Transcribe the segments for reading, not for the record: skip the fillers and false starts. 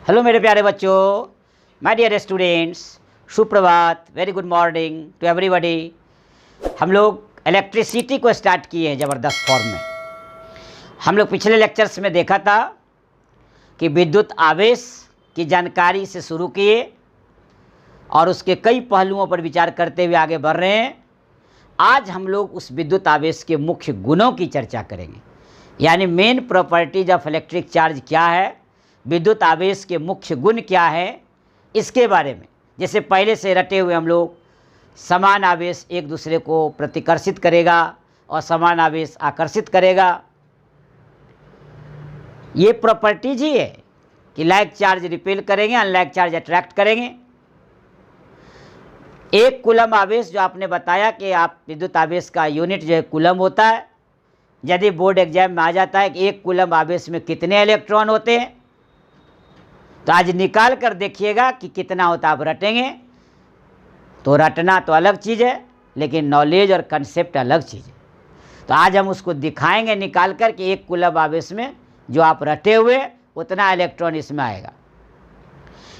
Hello मेरे प्यारे बच्चों, माय डियर स्टूडेंट्स, सुप्रभात, very good morning to everybody. हम लोग इलेक्ट्रिसिटी को स्टार्ट किए हैं ज़बरदस्त फॉर्म में। हम लोग पिछले लेक्चर्स में देखा था कि विद्युत आवेश की जानकारी से शुरू किए और उसके कई पहलुओं पर विचार करते हुए आगे बढ़ रहे हैं। आज हम लोग उस विद्युत आवेश के मुख्य गुणों की चर्चा करेंगे, यानी main properties of electric charge क्या है, विद्युत आवेश के मुख्य गुण क्या है, इसके बारे में। जैसे पहले से रटे हुए हम लोग समान आवेश एक दूसरे को प्रतिकर्षित करेगा और समान आवेश आकर्षित करेगा। ये प्रॉपर्टीज ही है कि लाइक चार्ज रिपेल करेंगे, अनलाइक चार्ज अट्रैक्ट करेंगे। एक कूलम आवेश जो आपने बताया कि आप विद्युत आवेश का यूनिट जो है कूलम होता है। यदि बोर्ड एग्जाम में आ जाता है कि एक कूलम आवेश में कितने इलेक्ट्रॉन होते हैं, तो आज निकाल कर देखिएगा कि कितना होता है। आप रटेंगे तो रटना तो अलग चीज़ है, लेकिन नॉलेज और कंसेप्ट अलग चीज़ है। तो आज हम उसको दिखाएंगे निकाल कर कि एक कूलम आवेश में जो आप रटे हुए उतना इलेक्ट्रॉन इसमें आएगा।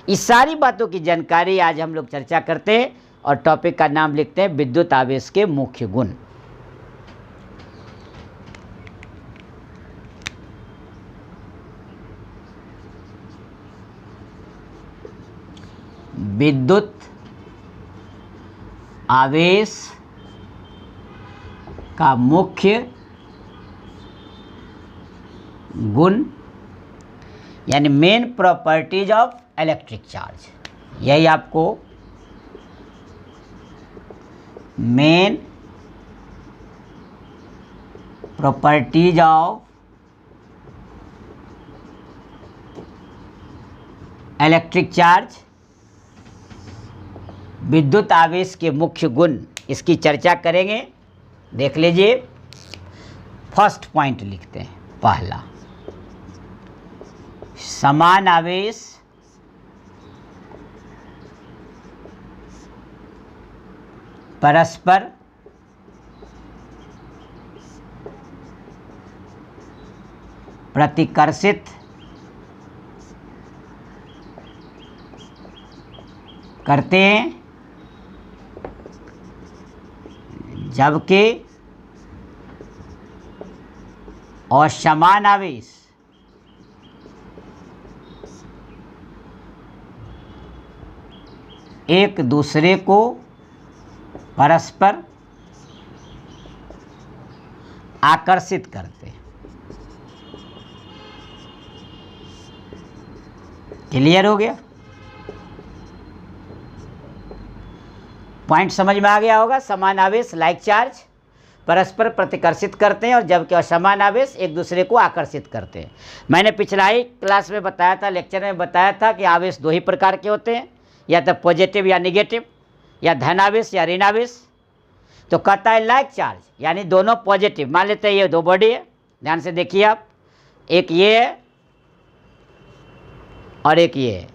इस सारी बातों की जानकारी आज हम लोग चर्चा करते हैं और टॉपिक का नाम लिखते हैं विद्युत आवेश के मुख्य गुण। विद्युत आवेश का मुख्य गुण यानी main properties of electric charge, यही आपको main properties of electric charge, विद्युत आवेश के मुख्य गुण, इसकी चर्चा करेंगे। देख लीजिए, फर्स्ट पॉइंट लिखते हैं। पहला, समान आवेश परस्पर प्रतिकर्षित करते हैं, जबकि असमान आवेश एक दूसरे को परस्पर आकर्षित करते हैं। क्लियर हो गया? पॉइंट समझ में आ गया होगा। समान आवेश लाइक चार्ज परस्पर प्रतिकर्षित करते हैं और जबकि असमान आवेश एक दूसरे को आकर्षित करते हैं। मैंने पिछला ही क्लास में बताया था, लेक्चर में बताया था कि आवेश दो ही प्रकार के होते हैं, या तो पॉजिटिव या निगेटिव, या धन आवेश या ऋण आवेश। तो कहता है लाइक चार्ज यानी दोनों पॉजिटिव। मान लेते हैं ये दो बॉडी है, ध्यान से देखिए आप, एक ये है और एक ये है।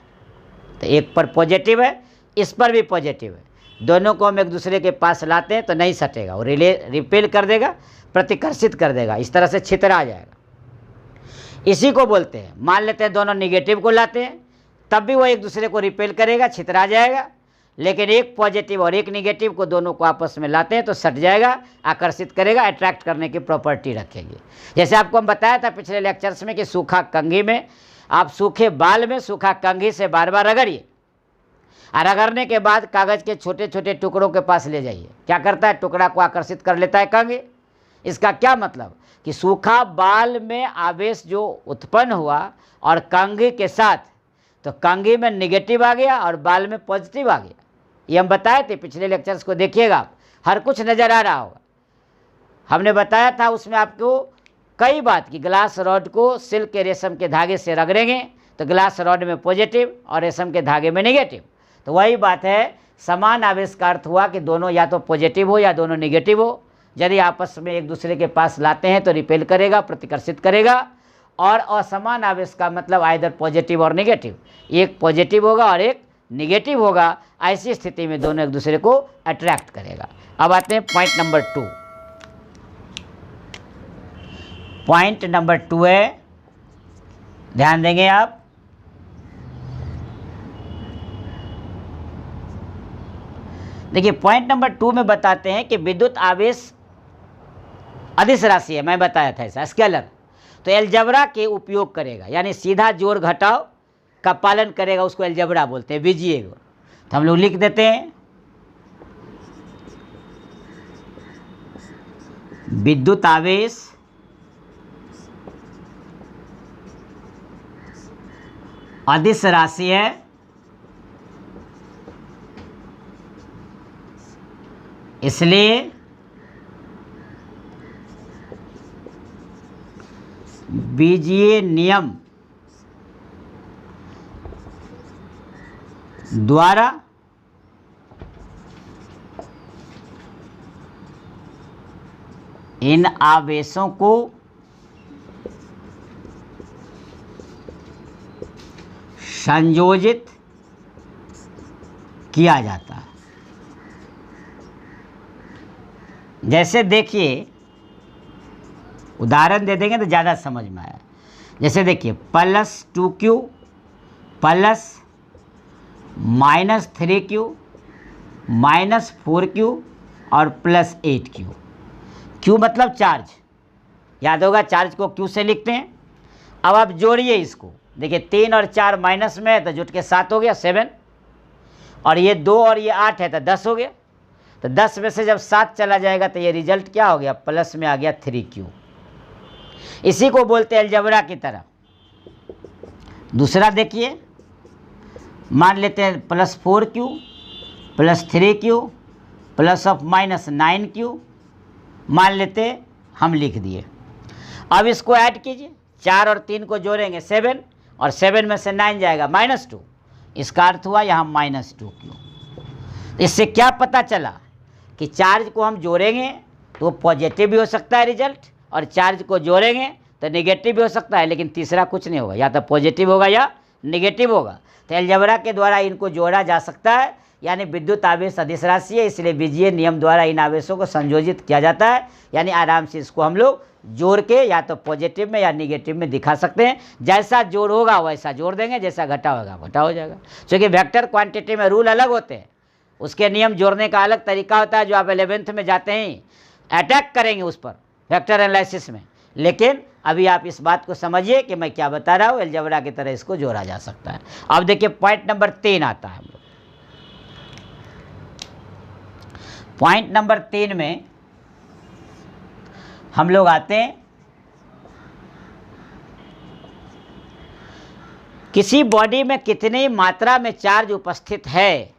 तो एक पर पॉजिटिव है, इस पर भी पॉजिटिव है। दोनों को हम एक दूसरे के पास लाते हैं तो नहीं सटेगा, वो रिपेल कर देगा, प्रतिकर्षित कर देगा, इस तरह से छितरा जाएगा। इसी को बोलते हैं। मान लेते हैं दोनों निगेटिव को लाते हैं, तब भी वो एक दूसरे को रिपेल करेगा, छितरा जाएगा। लेकिन एक पॉजिटिव और एक निगेटिव को दोनों को आपस में लाते हैं तो सट जाएगा, आकर्षित करेगा, अट्रैक्ट करने की प्रॉपर्टी रखेगी। जैसे आपको हम बताया था पिछले लेक्चर्स में कि सूखा कंघी में, आप सूखे बाल में सूखा कंघी से बार बार रगड़िए और रगड़ने के बाद कागज़ के छोटे छोटे टुकड़ों के पास ले जाइए। क्या करता है? टुकड़ा को आकर्षित कर लेता है कंघी। इसका क्या मतलब कि सूखा बाल में आवेश जो उत्पन्न हुआ और कंघी के साथ, तो कंघी में निगेटिव आ गया और बाल में पॉजिटिव आ गया। ये हम बताए थे पिछले लेक्चर्स को, देखिएगा आप, हर कुछ नज़र आ रहा होगा। हमने बताया था उसमें आपको कई बात की, ग्लास रॉड को सिल्क के रेशम के धागे से रगड़ेंगे तो ग्लास रॉड में पॉजिटिव और रेशम के धागे में निगेटिव। तो वही बात है, समान आवेश का अर्थ हुआ कि दोनों या तो पॉजिटिव हो या दोनों निगेटिव हो। यदि आपस में एक दूसरे के पास लाते हैं तो रिपेल करेगा, प्रतिकर्षित करेगा। और असमान आवेश का मतलब आइदर पॉजिटिव और निगेटिव, एक पॉजिटिव होगा और एक निगेटिव होगा। ऐसी स्थिति में दोनों एक दूसरे को अट्रैक्ट करेगा। अब आते हैं पॉइंट नंबर 2। पॉइंट नंबर 2 है, ध्यान देंगे आप, देखिए पॉइंट नंबर 2 में बताते हैं कि विद्युत आवेश अदिश राशि है, मैं बताया था ऐसा स्केलर, तो एलजबरा के उपयोग करेगा, यानी सीधा जोड़ घटाव का पालन करेगा, उसको एलजबरा बोलते हैं, बीजीय। तो हम लोग लिख देते हैं विद्युत आवेश अदिश राशि है, इसलिए बीजीय नियम द्वारा इन आवेशों को संयोजित किया जाता है। जैसे देखिए उदाहरण दे देंगे तो ज़्यादा समझ में आया। जैसे देखिए +2Q प्लस -3Q -4Q और +8Q। Q मतलब चार्ज, याद होगा चार्ज को Q से लिखते हैं। अब आप जोड़िए इसको, देखिए 3 और 4 माइनस में है तो जुट के 7 हो गया 7, और ये 2 और ये 8 है तो 10 हो गया। तो 10 में से जब 7 चला जाएगा तो ये रिजल्ट क्या हो गया, प्लस में आ गया 3Q। इसी को बोलते हैं अलजबरा की तरह। दूसरा देखिए, मान लेते हैं +4Q +3Q ±9Q मान लेते हम लिख दिए। अब इसको ऐड कीजिए, 4 और 3 को जोड़ेंगे 7, और 7 में से 9 जाएगा -2, इसका अर्थ हुआ यहाँ -2Q। इससे क्या पता चला कि चार्ज को हम जोड़ेंगे तो पॉजिटिव भी हो सकता है रिजल्ट, और चार्ज को जोड़ेंगे तो नेगेटिव भी हो सकता है, लेकिन तीसरा कुछ नहीं होगा, या तो पॉजिटिव होगा या नेगेटिव होगा। तो अलजबरा के द्वारा इनको जोड़ा जा सकता है, यानी विद्युत आवेश अदिश राशि है, इसलिए बीजीय नियम द्वारा इन आवेशों को संयोजित किया जाता है, यानी आराम से इसको हम लोग जोड़ के या तो पॉजिटिव में या निगेटिव में दिखा सकते हैं। जैसा जोड़ होगा वैसा जोड़ देंगे, जैसा घटा होगा घटा हो जाएगा। क्योंकि वेक्टर क्वांटिटी में रूल अलग होते हैं, उसके नियम जोड़ने का अलग तरीका होता है, जो आप 11th में जाते हैं अटैक करेंगे उस पर वेक्टर एनालिसिस में। लेकिन अभी आप इस बात को समझिए कि मैं क्या बता रहा हूँ, अलजबरा की तरह इसको जोड़ा जा सकता है। अब देखिए पॉइंट नंबर 3 आता है हम लोग। पॉइंट नंबर 3 में हम लोग आते हैं, किसी बॉडी में कितनी मात्रा में चार्ज उपस्थित है,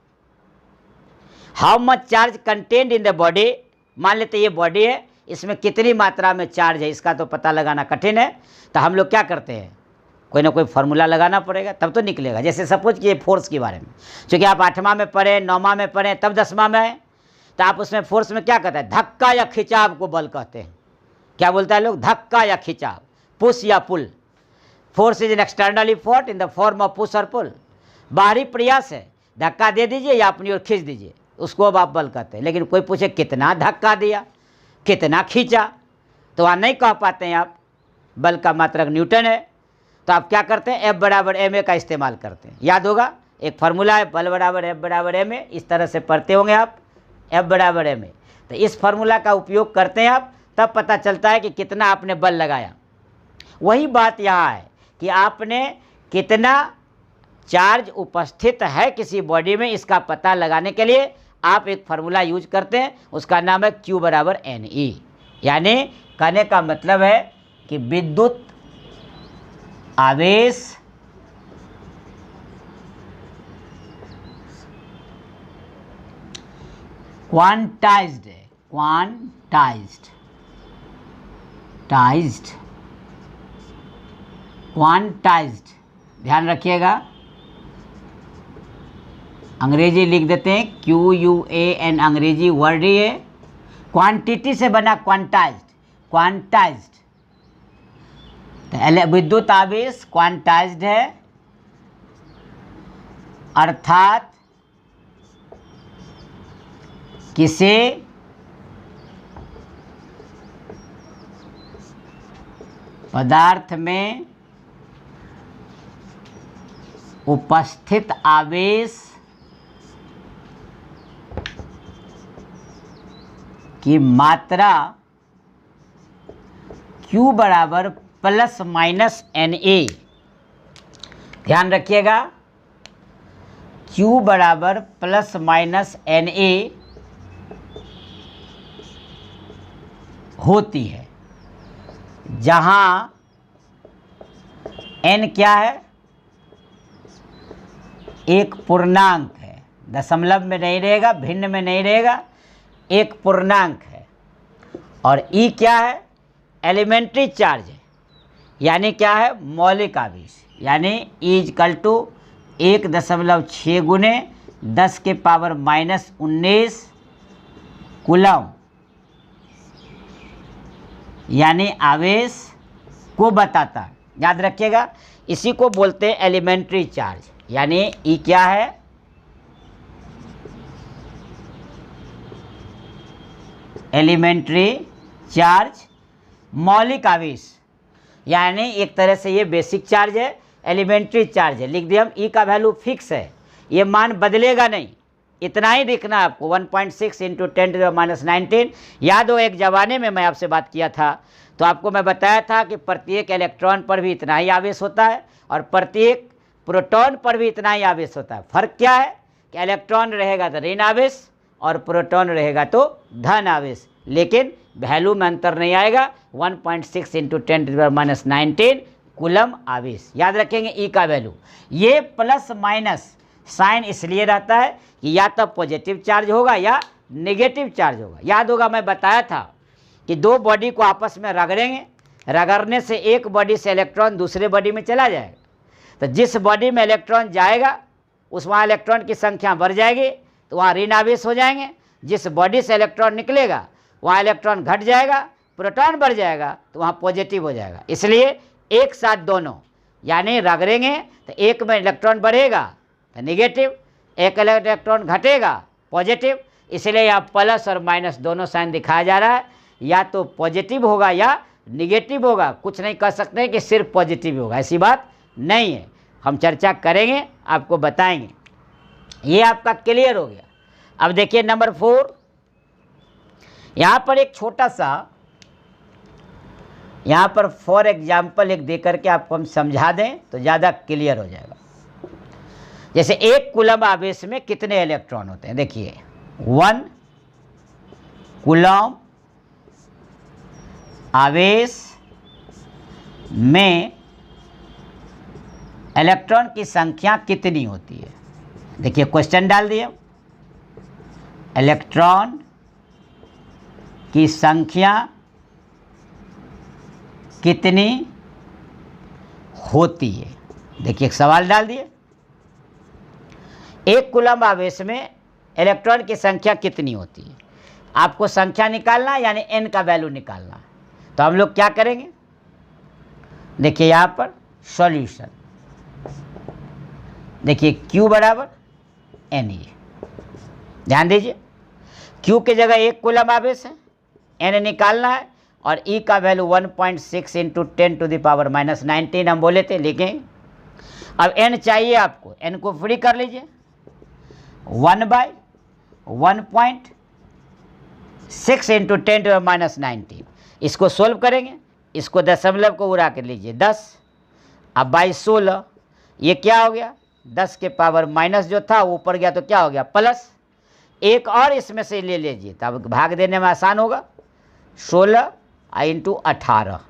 how much charge contained in the body. मान लेते ये बॉडी है, इसमें कितनी मात्रा में चार्ज है, इसका तो पता लगाना कठिन है। तो हम लोग क्या करते हैं, कोई ना कोई फार्मूला लगाना पड़ेगा, तब तो निकलेगा। जैसे सपोज कि फोर्स के बारे में, क्योंकि आप 8वां में पढ़े, 9वां में पढ़े, तब 10वां में आए, तो आप उसमें फोर्स में क्या कहते हैं, धक्का या खिंचाव को बल कहते हैं। क्या बोलता है लोग, धक्का या खिंचाव, पुश या pull. Force is an external effort in the form of push और पुल। बाहरी प्रयास है, धक्का दे दीजिए या अपनी ओर खींच दीजिए, उसको अब आप बल कहते हैं। लेकिन कोई पूछे कितना धक्का दिया, कितना खींचा, तो वहाँ नहीं कह पाते हैं आप, बल का मात्रक न्यूटन है। तो आप क्या करते हैं, F = ma का इस्तेमाल करते हैं। याद होगा एक फार्मूला है, बल = F = ma, इस तरह से पढ़ते होंगे आप, F = ma। तो इस फार्मूला का उपयोग करते हैं आप, तब पता चलता है कि कितना आपने बल लगाया। वही बात यहाँ है कि आपने कितना चार्ज उपस्थित है किसी बॉडी में, इसका पता लगाने के लिए आप एक फार्मूला यूज करते हैं, उसका नाम है Q = Ne। यानी कहने का मतलब है कि विद्युत आवेश क्वांटाइज्ड है, क्वांटाइज्ड, ध्यान रखिएगा। अंग्रेजी लिख देते हैं, QUAN अंग्रेजी वर्ड ही है, क्वांटिटी से बना क्वांटाइज्ड। तो विद्युत आवेश क्वांटाइज्ड है, अर्थात किसी पदार्थ में उपस्थित आवेश की मात्रा Q बराबर प्लस माइनस Na, ध्यान रखिएगा, Q बराबर प्लस माइनस Na होती है, जहां n क्या है, एक पूर्णांक है, दशमलव में नहीं रहेगा, भिन्न में नहीं रहेगा, एक पूर्णांक है। और E क्या है, एलिमेंट्री चार्ज है, यानी क्या है, मौलिक आवेश, यानी E इक्वल टू 1.6 गुने 10 के पावर माइनस 19 कूलम, यानी आवेश को बताता है। याद रखिएगा, इसी को बोलते हैं एलिमेंट्री चार्ज, यानी E क्या है, एलिमेंट्री चार्ज, मौलिक आवेश, यानी एक तरह से ये बेसिक चार्ज है, एलिमेंट्री चार्ज है। लिख दिए हम, E का वैल्यू फिक्स है, ये मान बदलेगा नहीं, इतना ही लिखना आपको, 1.6 इंटू 10⁻⁻19। याद हो, एक ज़माने में मैं आपसे बात किया था तो आपको मैं बताया था कि प्रत्येक इलेक्ट्रॉन पर भी इतना ही आवेश होता है और प्रत्येक प्रोटॉन पर भी इतना ही आवेश होता है। फर्क क्या है कि इलेक्ट्रॉन रहेगा तो ऋण आवेश और प्रोटॉन रहेगा तो धन आवेश, लेकिन वैल्यू में अंतर नहीं आएगा। 1.6 इंटू 10⁻⁻19 कूलम आवेश, याद रखेंगे E का वैल्यू। ये प्लस माइनस साइन इसलिए रहता है कि या तो पॉजिटिव चार्ज होगा या नेगेटिव चार्ज होगा। याद होगा, मैं बताया था कि दो बॉडी को आपस में रगड़ेंगे, रगड़ने से एक बॉडी से इलेक्ट्रॉन दूसरे बॉडी में चला जाएगा, तो जिस बॉडी में इलेक्ट्रॉन जाएगा उस वहाँ इलेक्ट्रॉन की संख्या बढ़ जाएगी, तो वहाँ ऋण आवेश हो जाएंगे। जिस बॉडी से इलेक्ट्रॉन निकलेगा वहाँ इलेक्ट्रॉन घट जाएगा, प्रोटॉन बढ़ जाएगा, तो वहाँ पॉजिटिव हो जाएगा। इसलिए एक साथ दोनों, यानी रगड़ेंगे तो एक में इलेक्ट्रॉन बढ़ेगा तो नेगेटिव, एक इलेक्ट्रॉन घटेगा पॉजिटिव, इसलिए यहाँ प्लस और माइनस दोनों साइन दिखाया जा रहा है। या तो पॉजिटिव होगा या निगेटिव होगा, कुछ नहीं कह सकते कि सिर्फ पॉजिटिव होगा, ऐसी बात नहीं है। हम चर्चा करेंगे, आपको बताएंगे। ये आपका क्लियर हो गया। अब देखिए नंबर 4, यहाँ पर एक छोटा सा, यहाँ पर फॉर एग्जाम्पल एक दे करके आपको हम समझा दें तो ज़्यादा क्लियर हो जाएगा। जैसे एक कूलम आवेश में कितने इलेक्ट्रॉन होते हैं, देखिए 1 कूलम आवेश में इलेक्ट्रॉन की संख्या कितनी होती है। देखिए क्वेश्चन डाल दिए, इलेक्ट्रॉन की संख्या कितनी होती है। देखिए एक सवाल डाल दिए, एक कूलम आवेश में इलेक्ट्रॉन की संख्या कितनी होती है। आपको संख्या निकालना यानी n का वैल्यू निकालना, तो हम लोग क्या करेंगे, देखिए यहाँ पर सॉल्यूशन, देखिए Q बराबर Na, ध्यान दीजिए Q की जगह एक कूलम आवेश है, n निकालना है और E का वैल्यू 1.6 इंटू 10⁻⁻19 हम बोले थे, लिखें। अब n चाहिए आपको, n को फ्री कर लीजिए, 1/1.6 इंटू 10⁻⁻19, इसको सोल्व करेंगे, इसको दशमलव को उड़ा कर लीजिए 10, अब बाई 16, ये क्या हो गया, 10 के पावर माइनस जो था वो ऊपर गया तो क्या हो गया प्लस, एक और इसमें से ले लीजिए तब भाग देने में आसान होगा, 16 इंटू 18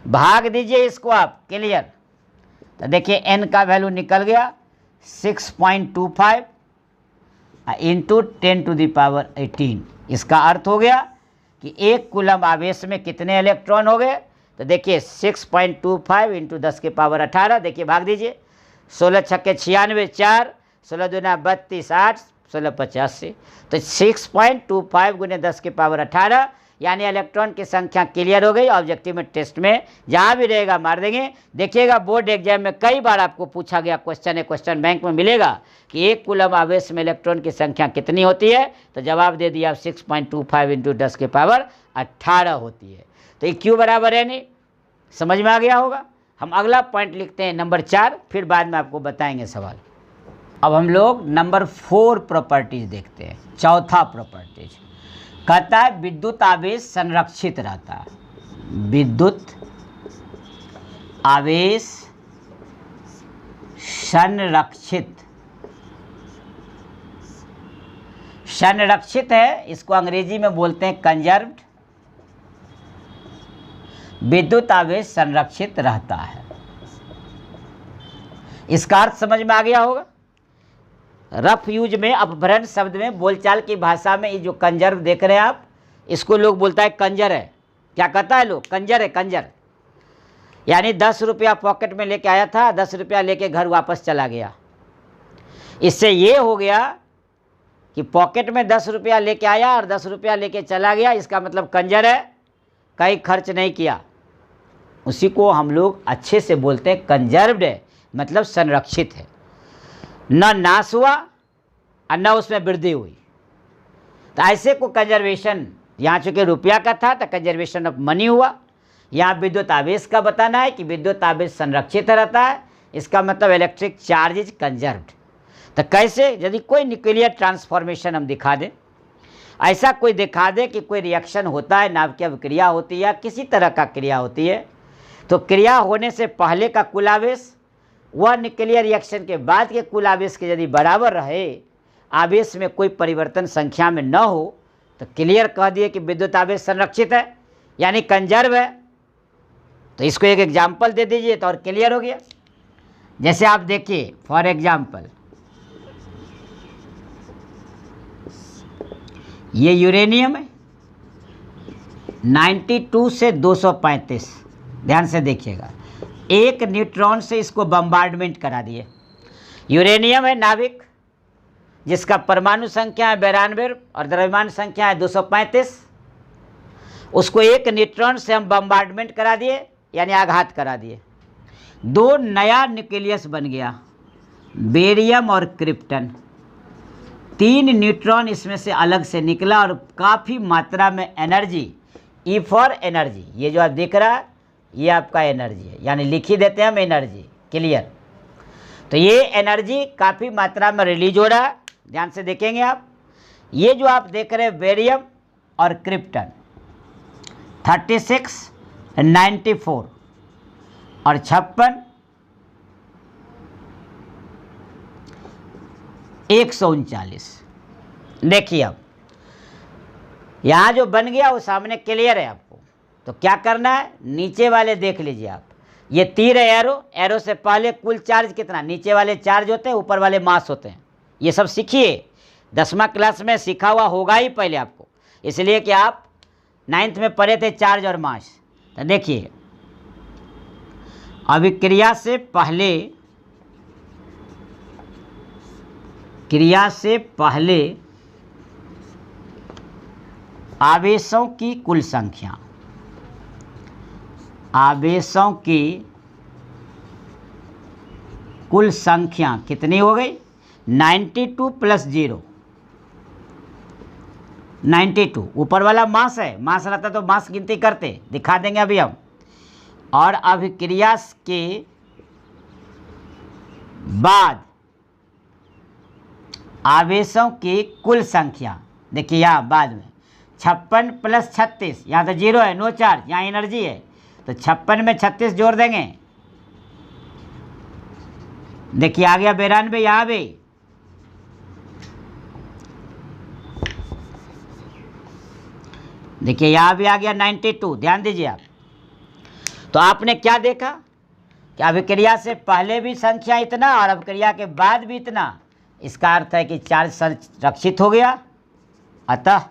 भाग दीजिए इसको आप, क्लियर। तो देखिए n का वैल्यू निकल गया 6.25 इंटू 10⁻18। इसका अर्थ हो गया कि एक कूलम आवेश में कितने इलेक्ट्रॉन हो गए, तो देखिए 6.25 इंटू 10 के पावर 18, देखिए भाग दीजिए, 16 छक्के 96, 4, 16 दूना 32, 8, 16 85, तो 6.25 गुने 10 के पावर 18, यानी इलेक्ट्रॉन की संख्या क्लियर हो गई। ऑब्जेक्टिव में टेस्ट में जहाँ भी रहेगा मार देंगे। देखिएगा बोर्ड एग्जाम में कई बार आपको पूछा गया क्वेश्चन है, क्वेश्चन बैंक में मिलेगा कि एक कूलम आवेश में इलेक्ट्रॉन की संख्या कितनी होती है, तो जवाब दे दिया 6.25 इंटू 10 के पावर 18 होती है। तो ये क्यों बराबर है, नहीं समझ में आ गया होगा। हम अगला पॉइंट लिखते हैं नंबर 4, फिर बाद में आपको बताएंगे सवाल। अब हम लोग नंबर 4 प्रॉपर्टीज देखते हैं, चौथा प्रॉपर्टीज। कहता है विद्युत आवेश संरक्षित रहता है, विद्युत आवेश संरक्षित, संरक्षित है, इसको अंग्रेजी में बोलते हैं कंजर्व्ड, विद्युत आवेश संरक्षित रहता है। इसका अर्थ समझ में आ गया होगा। रफ यूज में, अपभ्रंश शब्द में, बोलचाल की भाषा में ये जो कंजर्व देख रहे हैं आप, इसको लोग बोलता है कंजर है। क्या कहता है लोग? कंजर है, कंजर। यानी 10 रुपया पॉकेट में लेके आया था, 10 रुपया लेके घर वापस चला गया। इससे ये हो गया कि पॉकेट में 10 रुपया लेके आया और 10 रुपया लेके चला गया, इसका मतलब कंजर है, कहीं खर्च नहीं किया। उसी को हम लोग अच्छे से बोलते हैं कंजर्व्ड है, मतलब संरक्षित है, न नाश हुआ और न उसमें वृद्धि हुई। तो ऐसे को कंजर्वेशन, यहाँ चूँकि रुपया का था तो कंजर्वेशन ऑफ मनी हुआ। यहाँ विद्युत आवेश का बताना है कि विद्युत आवेश संरक्षित रहता है, इसका मतलब इलेक्ट्रिक चार्ज इज कंजर्व्ड। तो कैसे? यदि कोई न्यूक्लियर ट्रांसफॉर्मेशन हम दिखा दें, ऐसा कोई दिखा दे कि कोई रिएक्शन होता है, नाभिकीय अभिक्रिया होती है या किसी तरह का क्रिया होती है, तो क्रिया होने से पहले का कुल आवेश वह न्यूक्लियर रिएक्शन के बाद के कुल आवेश के यदि बराबर रहे, आवेश में कोई परिवर्तन संख्या में न हो, तो क्लियर कह दिए कि विद्युत आवेश संरक्षित है, यानी कंजर्व है। तो इसको एक एग्जाम्पल दे दीजिए तो और क्लियर हो गया। जैसे आप देखिए, फॉर एग्जाम्पल ये यूरेनियम है 92 से 235, ध्यान से देखिएगा, एक न्यूट्रॉन से इसको बम्बार्डमेंट करा दिए। यूरेनियम है नाभिक जिसका परमाणु संख्या है 92 और द्रव्यमान संख्या है 235, उसको एक न्यूट्रॉन से हम बम्बार्डमेंट करा दिए, यानी आघात करा दिए। 2 नया न्यूक्लियस बन गया, बेरियम और क्रिप्टन। 3 न्यूट्रॉन इसमें से अलग से निकला और काफ़ी मात्रा में एनर्जी, ई फॉर एनर्जी, ये जो आप देख रहा है ये आपका एनर्जी है, यानी लिख ही देते हैं हम एनर्जी, क्लियर। तो ये एनर्जी काफ़ी मात्रा में रिलीज हो रहा है, ध्यान से देखेंगे आप। ये जो आप देख रहे हैं बेरियम और क्रिप्टन 36, 94 और 56, 139। देखिए अब यहाँ जो बन गया वो सामने क्लियर है आपको। तो क्या करना है, नीचे वाले देख लीजिए आप, ये तीर है एरो, एरो से पहले कुल चार्ज कितना, नीचे वाले चार्ज होते हैं, ऊपर वाले मास होते हैं। ये सब सीखिए, 10वां क्लास में सीखा हुआ होगा ही पहले आपको, इसलिए कि आप 9th में पढ़े थे चार्ज और मास। तो देखिए अभिक्रिया से पहले, क्रिया से पहले आवेशों की कुल संख्या, आवेशों की कुल संख्या कितनी हो गई, 92 प्लस 0, 92। ऊपर वाला मास है, मास रहता तो मास गिनती करते, दिखा देंगे अभी हम। और अभिक्रिया के बाद आवेशों की कुल संख्या, देखिए यहाँ बाद में 56 प्लस 36, यहाँ तो 0 है, नो चार्ज, यहाँ एनर्जी है, तो 56 में 36 जोड़ देंगे, देखिए आ गया 92, यहाँ भी देखिए, यहाँ भी आ गया 92, ध्यान दीजिए आप। तो आपने क्या देखा कि अभिक्रिया से पहले भी संख्या इतना और अभिक्रिया के बाद भी इतना, इसका अर्थ है कि चार्ज संरक्षित हो गया। अतः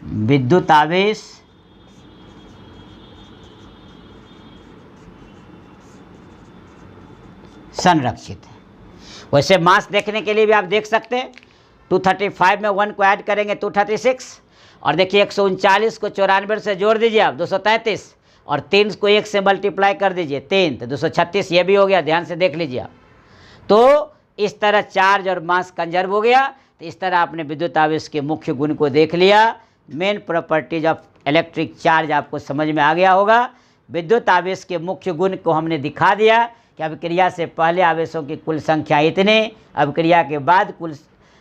विद्युत आवेश संरक्षित है। वैसे मास देखने के लिए भी आप देख सकते हैं, 235 में 1 को ऐड करेंगे 236, और देखिए 139 को 94 से जोड़ दीजिए आप 233, और 3 को 1 से मल्टीप्लाई कर दीजिए 3, तो 236 ये भी हो गया, ध्यान से देख लीजिए आप। तो इस तरह चार्ज और मास कंजर्व हो गया। तो इस तरह आपने विद्युत आवेश के मुख्य गुण को देख लिया, main properties of electric charge आपको समझ में आ गया होगा। विद्युत आवेश के मुख्य गुण को हमने दिखा दिया कि अभिक्रिया से पहले आवेशों की कुल संख्या इतने, अभिक्रिया के बाद कुल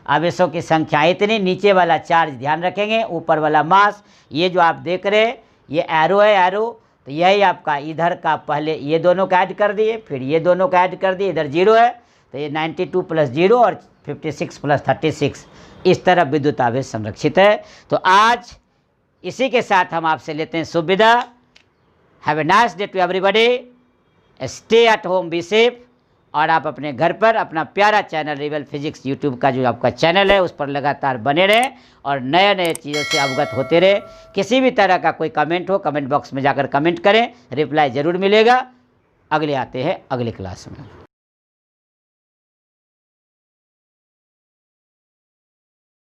आवेशों की संख्या इतनी, नीचे वाला चार्ज ध्यान रखेंगे, ऊपर वाला मास। ये जो आप देख रहे हैं ये एरो है, एरो, तो यही आपका इधर का पहले ये दोनों का ऐड कर दिए, फिर ये दोनों का ऐड कर दिए, इधर 0 है तो ये 92 + 0 और 56 + 36, इस तरह विद्युत आवेश संरक्षित है। तो आज इसी के साथ हम आपसे लेते हैं शुभ विदा। Have a nice day to everybody, stay at home, be safe. और आप अपने घर पर अपना प्यारा चैनल रिबल फिजिक्स यूट्यूब का जो आपका चैनल है उस पर लगातार बने रहें और नए नए चीज़ों से अवगत होते रहे। किसी भी तरह का कोई कमेंट हो, कमेंट बॉक्स में जाकर कमेंट करें, रिप्लाई ज़रूर मिलेगा। अगले आते हैं अगली क्लास में।